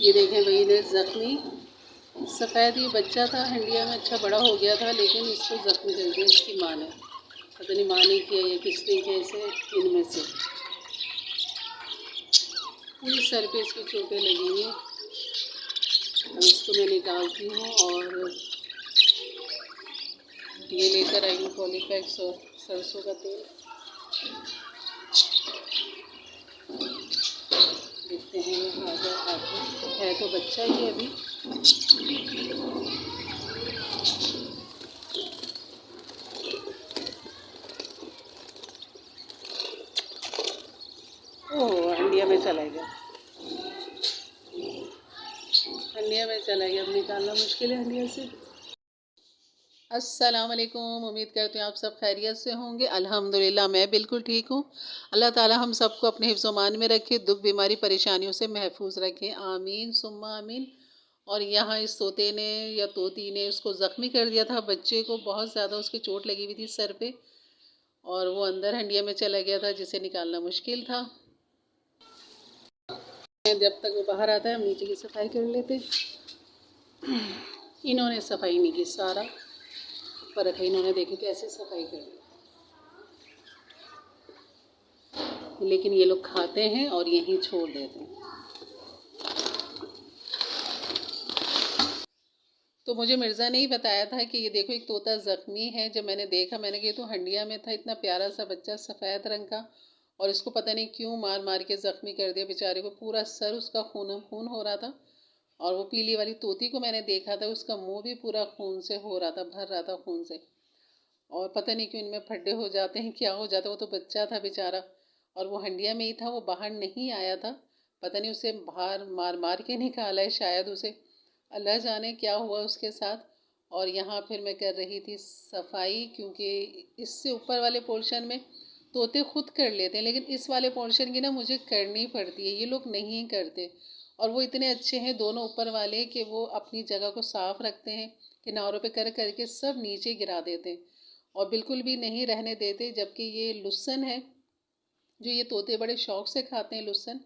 ये देखें भाई, इधर ज़ख्मी सफ़ेद ही बच्चा था, हंडिया में अच्छा बड़ा हो गया था, लेकिन इसको ज़ख्मी कर दिया इसकी माँ ने। पता नहीं माँ ने किया या किसने किया, इसे इनमें से पूरी सर पे इसकी चोटें लगी हैं। अब इसको मैं निकालती हूँ और ये लेकर आएंगे पॉलीफैक्स और सरसों का तेल। देखते हैं ये आगे है तो बच्चा ही अभी। ओह, हंडिया में चला गया, हंडिया में चला गया, अब निकालना मुश्किल है हंडिया से। अस्सलाम वालेकुम, उम्मीद करते हैं आप सब खैरियत से होंगे। अल्हम्दुलिल्लाह मैं बिल्कुल ठीक हूँ। अल्लाह ताला हम सबको अपने हिफ्ज़-ओ-मान में रखे, दुख बीमारी परेशानियों से महफूज रखे, आमीन सुम्मा आमीन। और यहाँ इस तोते ने या तोती ने उसको ज़ख्मी कर दिया था, बच्चे को बहुत ज़्यादा उसकी चोट लगी हुई थी सर पे, और वो अंदर हंडिया में चला गया था जिसे निकालना मुश्किल था। जब तक वो बाहर आता है हम नीचे की सफाई कर लेते। इन्होंने सफाई नहीं की, सारा ऊपर रखा, इन्होंने देखी कैसे सफाई कर, लेकिन ये लोग खाते हैं और यहीं छोड़ देते हैं। तो मुझे मिर्ज़ा ने ही बताया था कि ये देखो एक तोता ज़ख्मी है। जब मैंने देखा मैंने कहा तो हंडिया में था, इतना प्यारा सा बच्चा सफ़ेद रंग का, और इसको पता नहीं क्यों मार मार के ज़ख्मी कर दिया बेचारे को, पूरा सर उसका खून खून हो रहा था। और वो पीली वाली तोती को मैंने देखा था, उसका मुंह भी पूरा खून से हो रहा था, भर रहा था खून से। और पता नहीं क्यों इनमें फड्डे हो जाते हैं, क्या हो जाता है। वो तो बच्चा था बेचारा, और वो हंडिया में ही था, वो बाहर नहीं आया था। पता नहीं उसे बाहर मार मार के निकाला है शायद उसे, अल्लाह जाने क्या हुआ उसके साथ। और यहाँ फिर मैं कर रही थी सफाई, क्योंकि इससे ऊपर वाले पोर्शन में तोते खुद कर लेते हैं, लेकिन इस वाले पोर्शन की ना मुझे करनी पड़ती है, ये लोग नहीं करते। और वो इतने अच्छे हैं दोनों ऊपर वाले कि वो अपनी जगह को साफ रखते हैं, किनारों पे कर करके सब नीचे गिरा देते हैं और बिल्कुल भी नहीं रहने देते। जबकि ये लुस्सन है, जो ये तोते बड़े शौक से खाते हैं लुस्सन,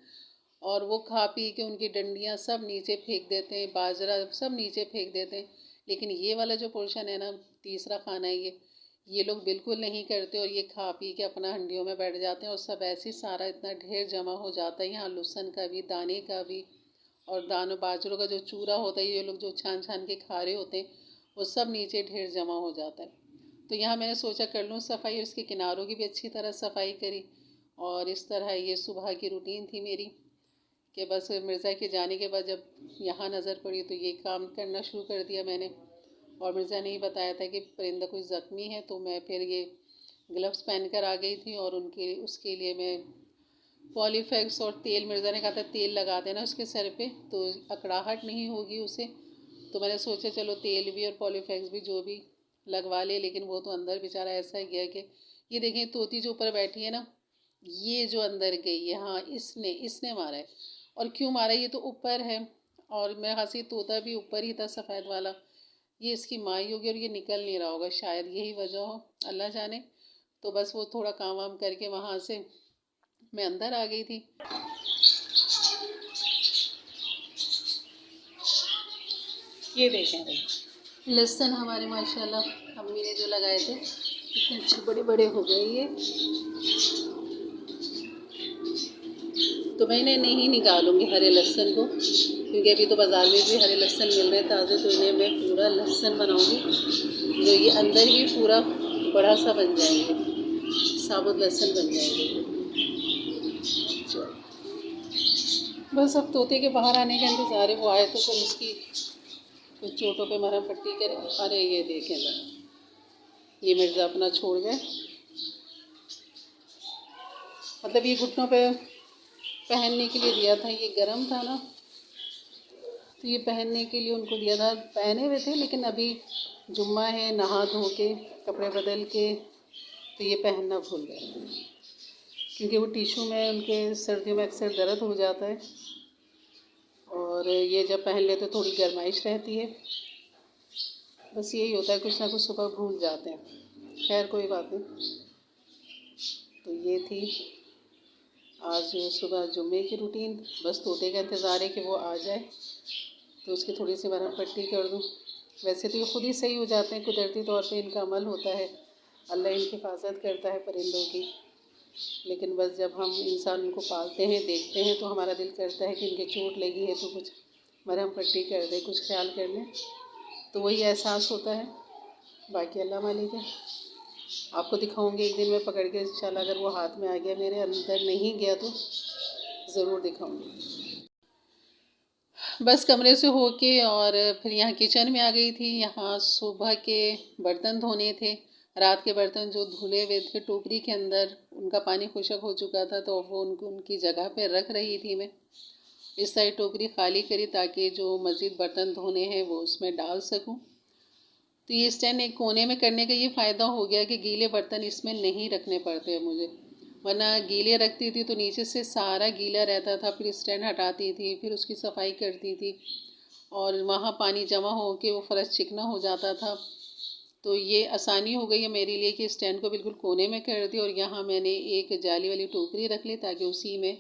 और वो खा पी के उनकी डंडियाँ सब नीचे फेंक देते हैं, बाजरा सब नीचे फेंक देते हैं। लेकिन ये वाला जो पोर्शन है ना, तीसरा खाना है ये लोग बिल्कुल नहीं करते, और ये खा पी के अपना हंडियों में बैठ जाते हैं, और सब ऐसे सारा इतना ढेर जमा हो जाता है यहाँ, लुस्सन का भी, दाने का भी, और दानों बाजरों का जो चूरा होता है, ये लोग जो छान छान के खा रहे होते हैं, वो सब नीचे ढेर जमा हो जाता है। तो यहाँ मैंने सोचा कर लूँ सफाई, उसके किनारों की भी अच्छी तरह सफाई करी। और इस तरह ये सुबह की रूटीन थी मेरी, कि बस मिर्ज़ा के जाने के बाद जब यहाँ नज़र पड़ी तो ये काम करना शुरू कर दिया मैंने। और मिर्ज़ा ने ही बताया था कि परिंदा कोई ज़ख्मी है, तो मैं फिर ये ग्लव्स पहन कर आ गई थी, और उनके उसके लिए मैं पॉलीफैक्स और तेल, मिर्ज़ा ने कहा था तेल लगा देना उसके सर पे तो अकड़ाहट नहीं होगी उसे। तो मैंने सोचा चलो तेल भी और पॉलीफैक्स भी जो भी लगवा ले, लेकिन वो तो अंदर बेचारा ऐसा ही गया कि ये देखें तोती जो ऊपर बैठी है ना, ये जो अंदर गई है, हाँ इसने इसने मारा है। और क्यों मारा, ये तो ऊपर है, और मेरे ख्याल से तोता भी ऊपर ही था सफ़ेद वाला, ये इसकी माँ ही होगी, और ये निकल नहीं रहा होगा, शायद यही वजह हो, अल्लाह जाने। तो बस वो थोड़ा काम वाम करके वहाँ से मैं अंदर आ गई थी। ये देखें भाई, लहसुन हमारे माशाल्लाह अम्मी ने जो लगाए थे इतने अच्छे बड़े बड़े हो गए ये, तो मैं इन्हें नहीं निकालूंगी हरे लहसुन को, क्योंकि अभी तो बाज़ार में भी हरे लहसुन मिल रहे हैं ताज़े। तो इन्हें मैं पूरा लहसुन बनाऊंगी, जो ये अंदर ही पूरा बड़ा सा बन जाएंगे, साबुत लहसुन बन जाएंगे। बस अब तोते के बाहर आने का इंतज़ार है, वो आए तो फिर उसकी कुछ चोटों पे मरहम पट्टी करें। अरे ये देखें ज़रा, ये मिर्ज़ा अपना छोड़ गए, मतलब ये घुटनों पे पहनने के लिए दिया था, ये गर्म था ना, तो ये पहनने के लिए उनको दिया था, पहने हुए थे, लेकिन अभी जुम्मा है, नहा धो के कपड़े बदल के, तो ये पहनना भूल गए, क्योंकि वो टिशू में उनके सर्दियों में अक्सर दर्द हो जाता है, और ये जब पहन लेते थोड़ी गर्माइश रहती है। बस यही होता है, कुछ ना कुछ सुबह भूल जाते हैं। खैर कोई बात नहीं। तो ये थी आज सुबह जुम्मे की रूटीन, बस तोते का इंतज़ार है कि वो आ जाए तो उसकी थोड़ी सी मरहम पट्टी कर दूँ। वैसे तो ये खुद ही सही हो जाते हैं, कुदरती तौर पे इनका अमल होता है, अल्लाह इनकी हिफाजत करता है परिंदों की। लेकिन बस जब हम इंसान उनको पालते हैं, देखते हैं, तो हमारा दिल करता है कि इनके चोट लगी है तो कुछ मरहम पट्टी कर दे, कुछ ख्याल कर लें, तो वही एहसास होता है। बाकी अल्लाह मालिक है। आपको दिखाऊंगी एक दिन मैं पकड़ के इंशाल्लाह, अगर वो हाथ में आ गया, मेरे अंदर नहीं गया तो ज़रूर दिखाऊंगी। बस कमरे से होके और फिर यहाँ किचन में आ गई थी। यहाँ सुबह के बर्तन धोने थे, रात के बर्तन जो धुले हुए थे टोकरी के अंदर, उनका पानी खुशक हो चुका था, तो वो उनको उनकी जगह पे रख रही थी मैं। इस साइड टोकरी खाली करी ताकि जो मज़ीद बर्तन धोने हैं वो उसमें डाल सकूं। तो ये स्टैंड एक कोने में करने का ये फ़ायदा हो गया कि गीले बर्तन इसमें नहीं रखने पड़ते मुझे, वरना गीले रखती थी तो नीचे से सारा गीला रहता था, फिर स्टैंड हटाती थी, फिर उसकी सफाई करती थी और वहाँ पानी जमा हो के वो फर्श चिकना हो जाता था। तो ये आसानी हो गई है मेरे लिए कि स्टैंड को बिल्कुल कोने में कर दी और यहाँ मैंने एक जाली वाली टोकरी रख ली ताकि उसी में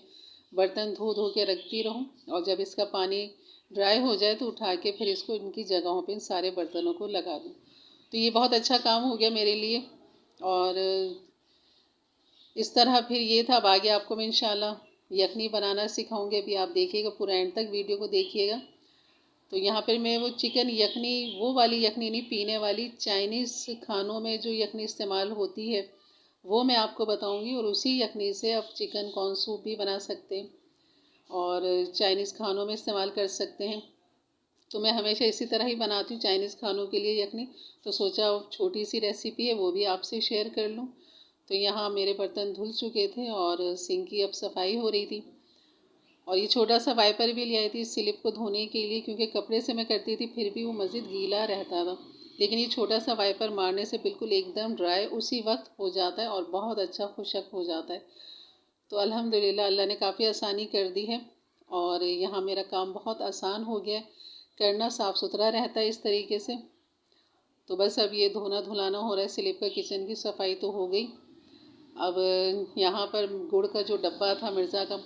बर्तन धो धो के रखती रहूँ, और जब इसका पानी ड्राई हो जाए तो उठा के फिर इसको इनकी जगहों पे इन सारे बर्तनों को लगा दूँ। तो ये बहुत अच्छा काम हो गया मेरे लिए। और इस तरह फिर ये था। अब आगे आपको मैं इंशाल्लाह यखनी बनाना सिखाऊंगी, अभी आप देखिएगा, पूरा एंड तक वीडियो को देखिएगा। तो यहाँ पर मैं वो चिकन यखनी, वो वाली यखनी नहीं, पीने वाली चाइनीज़ खानों में जो यखनी इस्तेमाल होती है वो मैं आपको बताऊंगी, और उसी यखनी से आप चिकन कॉर्न सूप भी बना सकते हैं और चाइनीज़ खानों में इस्तेमाल कर सकते हैं। तो मैं हमेशा इसी तरह ही बनाती हूँ चाइनीज़ खानों के लिए यखनी, तो सोचा छोटी सी रेसिपी है वो भी आपसे शेयर कर लूँ। तो यहाँ मेरे बर्तन धुल चुके थे और सिंक की अब सफाई हो रही थी, और ये छोटा सा वाइपर भी ले आई थी स्लिप को धोने के लिए, क्योंकि कपड़े से मैं करती थी फिर भी वो मज़ीद गीला रहता था, लेकिन ये छोटा सा वाइपर मारने से बिल्कुल एकदम ड्राई उसी वक्त हो जाता है और बहुत अच्छा खुशक हो जाता है। तो अल्हम्दुलिल्लाह अल्लाह ने काफ़ी आसानी कर दी है और यहाँ मेरा काम बहुत आसान हो गया है, करना साफ़ सुथरा रहता है इस तरीके से। तो बस अब ये धोना धुलाना हो रहा है, स्लिप का किचन की सफाई तो हो गई। अब यहाँ पर गुड़ का जो डब्बा था मिर्ज़ा का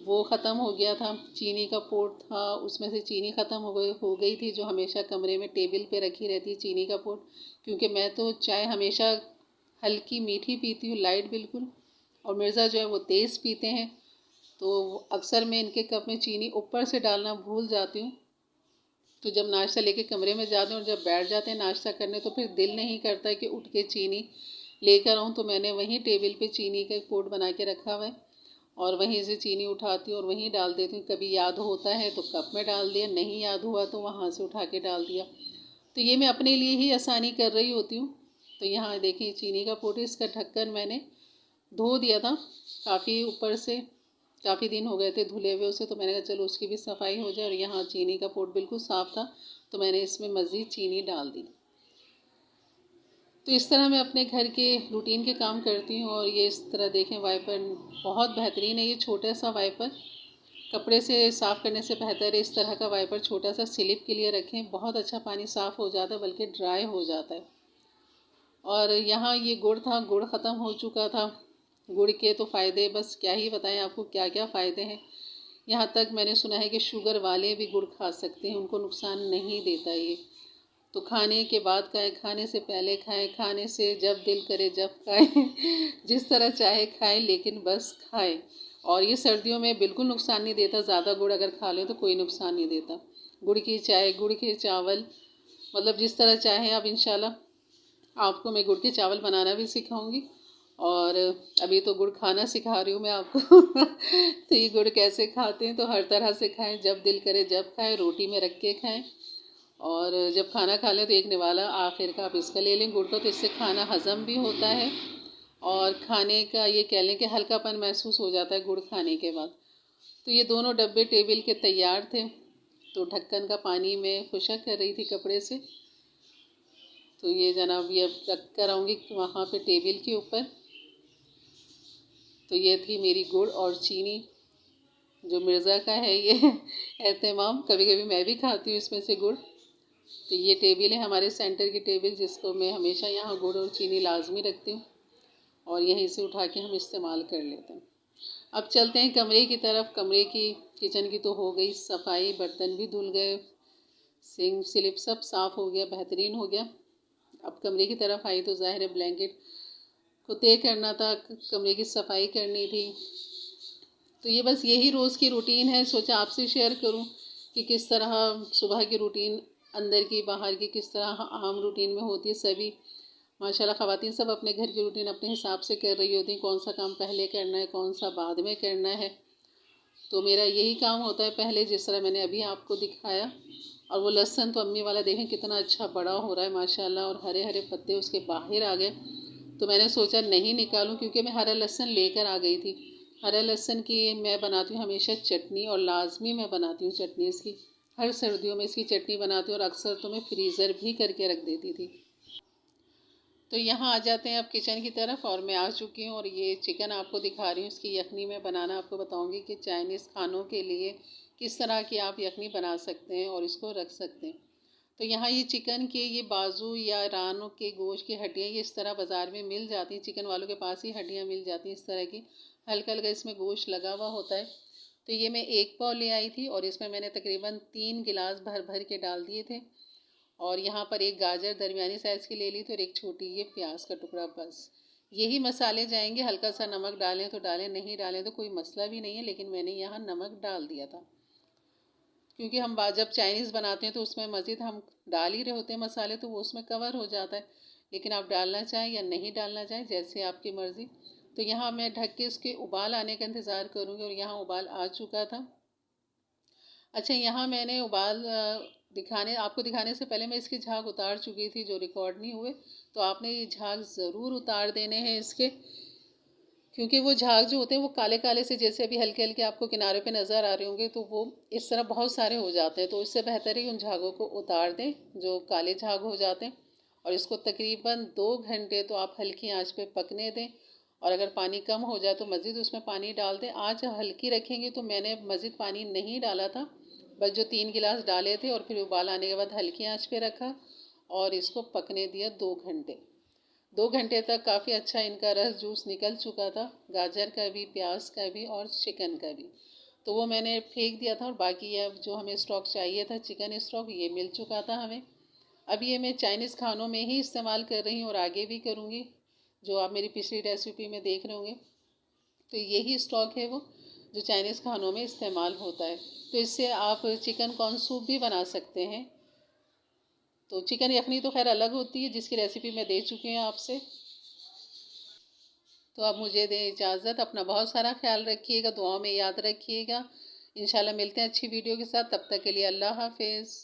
वो ख़त्म हो गया था, चीनी का पोट था उसमें से चीनी ख़त्म हो गई थी, जो हमेशा कमरे में टेबल पे रखी रहती है चीनी का पोट, क्योंकि मैं तो चाय हमेशा हल्की मीठी पीती हूँ, लाइट बिल्कुल, और मिर्ज़ा जो है वो तेज़ पीते हैं, तो अक्सर मैं इनके कप में चीनी ऊपर से डालना भूल जाती हूँ। तो जब नाश्ता लेके कमरे में जाते हैं और जब बैठ जाते हैं नाश्ता करने, तो फिर दिल नहीं करता कि उठ के चीनी लेकर आऊँ, तो मैंने वहीं टेबल पे चीनी का पोट बना के रखा हुआ है और वहीं से चीनी उठाती हूँ और वहीं डाल देती हूँ। कभी याद होता है तो कप में डाल दिया, नहीं याद हुआ तो वहाँ से उठा के डाल दिया। तो ये मैं अपने लिए ही आसानी कर रही होती हूँ। तो यहाँ देखिए चीनी का पोट, इसका ढक्कन मैंने धो दिया था काफ़ी ऊपर से, काफ़ी दिन हो गए थे धुले हुए उसे, तो मैंने कहा चलो उसकी भी सफाई हो जाए, और यहाँ चीनी का पोट बिल्कुल साफ़ था तो मैंने इसमें मज़ीद चीनी डाल दी। तो इस तरह मैं अपने घर के रूटीन के काम करती हूँ। और ये इस तरह देखें वाइपर बहुत बेहतरीन है, ये छोटा सा वाइपर कपड़े से साफ़ करने से बेहतर है इस तरह का वाइपर छोटा सा स्लिप के लिए रखें, बहुत अच्छा पानी साफ़ हो जाता है, बल्कि ड्राई हो जाता है। और यहाँ ये गुड़ था, गुड़ ख़त्म हो चुका था। गुड़ के तो फ़ायदे बस क्या ही बताएं आपको, क्या क्या फ़ायदे हैं। यहाँ तक मैंने सुना है कि शुगर वाले भी गुड़ खा सकते हैं, उनको नुकसान नहीं देता ये। तो खाने के बाद खाएं, खाने से पहले खाएं, खाने से जब दिल करे जब खाएं जिस तरह चाहे खाएं, लेकिन बस खाएं। और ये सर्दियों में बिल्कुल नुकसान नहीं देता, ज़्यादा गुड़ अगर खा लें तो कोई नुकसान नहीं देता। गुड़ की चाय, गुड़ के चावल, मतलब जिस तरह चाहें आप, इंशाल्लाह आपको मैं गुड़ के चावल बनाना भी सिखाऊंगी। और अभी तो गुड़ खाना सिखा रही हूँ मैं आपको तो ये गुड़ कैसे खाते हैं, तो हर तरह से खाएं, जब दिल करे जब खाएं, रोटी में रख के खाएं, और जब खाना खा लें तो एक निवाला आखिर का आप इसका ले लें गुड़ का, तो इससे खाना हज़म भी होता है और खाने का ये कह लें कि हल्कापन महसूस हो जाता है गुड़ खाने के बाद। तो ये दोनों डब्बे टेबल के तैयार थे, तो ढक्कन का पानी मैं खुशक कर रही थी कपड़े से। तो ये जनाब ये अब रख कर आऊँगी वहाँ पे टेबल के ऊपर। तो ये थी मेरी गुड़ और चीनी जो मिर्ज़ा का है ये एहतमाम, कभी कभी मैं भी खाती हूँ इसमें से गुड़। तो ये टेबल है हमारे सेंटर की टेबल, जिसको मैं हमेशा यहाँ गुड़ और चीनी लाजमी रखती हूँ और यहीं से उठा के हम इस्तेमाल कर लेते हैं। अब चलते हैं कमरे की तरफ। कमरे की, किचन की तो हो गई सफाई, बर्तन भी धुल गए, सिंक स्लिप सब साफ़ हो गया, बेहतरीन हो गया। अब कमरे की तरफ आई तो ज़ाहिर है ब्लैंकेट को तय करना था, कमरे की सफाई करनी थी। तो ये बस यही रोज़ की रूटीन है। सोचा आपसे शेयर करूं कि किस तरह सुबह की रूटीन, अंदर की बाहर की, किस तरह आम रूटीन में होती है। सभी माशाल्लाह ख़वातीन सब अपने घर की रूटीन अपने हिसाब से कर रही होती हैं, कौन सा काम पहले करना है, कौन सा बाद में करना है। तो मेरा यही काम होता है पहले, जिस तरह मैंने अभी आपको दिखाया। और वो लहसुन तो अम्मी वाला देखें कितना अच्छा बड़ा हो रहा है माशाल्लाह, और हरे हरे पत्ते उसके बाहर आ गए। तो मैंने सोचा नहीं निकालूं, क्योंकि मैं हरा लहसुन लेकर आ गई थी। हरा लहसुन की मैं बनाती हूँ हमेशा चटनी, और लाजमी मैं बनाती हूँ चटनी इसकी। हर सर्दियों में इसकी चटनी बनाती हूँ, और अक्सर तो मैं फ्रीज़र भी करके रख देती थी। तो यहाँ आ जाते हैं अब किचन की तरफ, और मैं आ चुकी हूँ। और ये चिकन आपको दिखा रही हूँ, इसकी यखनी मैं बनाना आपको बताऊँगी कि चाइनीज़ खानों के लिए किस तरह की आप यखनी बना सकते हैं और इसको रख सकते हैं। तो यहाँ ये चिकन के ये बाजू या रानों के गोश्त की हड्डियाँ ये इस तरह बाज़ार में मिल जाती हैं, चिकन वालों के पास ही हड्डियाँ मिल जाती हैं इस तरह की। हल्का हल्का इसमें गोश्त लगा हुआ होता है। तो ये मैं 1 पाव ले आई थी, और इसमें मैंने तकरीबन 3 गिलास भर भर के डाल दिए थे। और यहाँ पर एक गाजर दरमियानी साइज़ की ले ली थी, और एक छोटी ये प्याज का टुकड़ा। बस यही मसाले जाएंगे। हल्का सा नमक डालें तो डालें, नहीं डालें तो कोई मसला भी नहीं है, लेकिन मैंने यहाँ नमक डाल दिया था, क्योंकि हम जब चाइनीज़ बनाते हैं तो उसमें मज़ीद हम डाल ही रहे होते हैं मसाले, तो वो उसमें कवर हो जाता है। लेकिन आप डालना चाहें या नहीं डालना चाहें, जैसे आपकी मर्ज़ी। तो यहाँ मैं ढक के इसके उबाल आने का इंतज़ार करूँगी, और यहाँ उबाल आ चुका था। अच्छा, यहाँ मैंने उबाल आपको दिखाने से पहले मैं इसके झाग उतार चुकी थी, जो रिकॉर्ड नहीं हुए। तो आपने ये झाग ज़रूर उतार देने हैं इसके, क्योंकि वो झाग जो होते हैं वो काले काले से, जैसे अभी हल्के हल्के आपको किनारे पे नज़र आ रहे होंगे, तो वो इस तरह बहुत सारे हो जाते हैं। तो इससे बेहतर है कि उन झागों को उतार दें, जो काले झाग हो जाते हैं। और इसको तकरीबन 2 घंटे तो आप हल्की आंच पे पकने दें। और अगर पानी कम हो जाए तो मज़ीद उसमें पानी डाल दें। आँच हल्की रखेंगे, तो मैंने मज़ीद पानी नहीं डाला था, बस जो 3 गिलास डाले थे, और फिर उबाल आने के बाद हल्की आंच पे रखा और इसको पकने दिया 2 घंटे। 2 घंटे तक काफ़ी अच्छा इनका रस जूस निकल चुका था, गाजर का भी, प्याज का भी, और चिकन का भी। तो वो मैंने फेंक दिया था, और बाकी अब जो हमें स्टॉक चाहिए था, चिकन स्टॉक, ये मिल चुका था हमें। अब ये मैं चाइनीज़ खानों में ही इस्तेमाल कर रही हूँ, और आगे भी करूँगी, जो आप मेरी पिछली रेसिपी में देख रहे होंगे। तो यही स्टॉक है वो, जो चाइनीज़ खानों में इस्तेमाल होता है। तो इससे आप चिकन कॉर्न सूप भी बना सकते हैं। तो चिकन यखनी तो खैर अलग होती है, जिसकी रेसिपी मैं दे चुकी हूँ आपसे। तो अब मुझे दें इजाज़त। अपना बहुत सारा ख्याल रखिएगा, दुआओं में याद रखिएगा। इंशाल्लाह मिलते हैं अच्छी वीडियो के साथ। तब तक के लिए अल्लाह हाफिज़।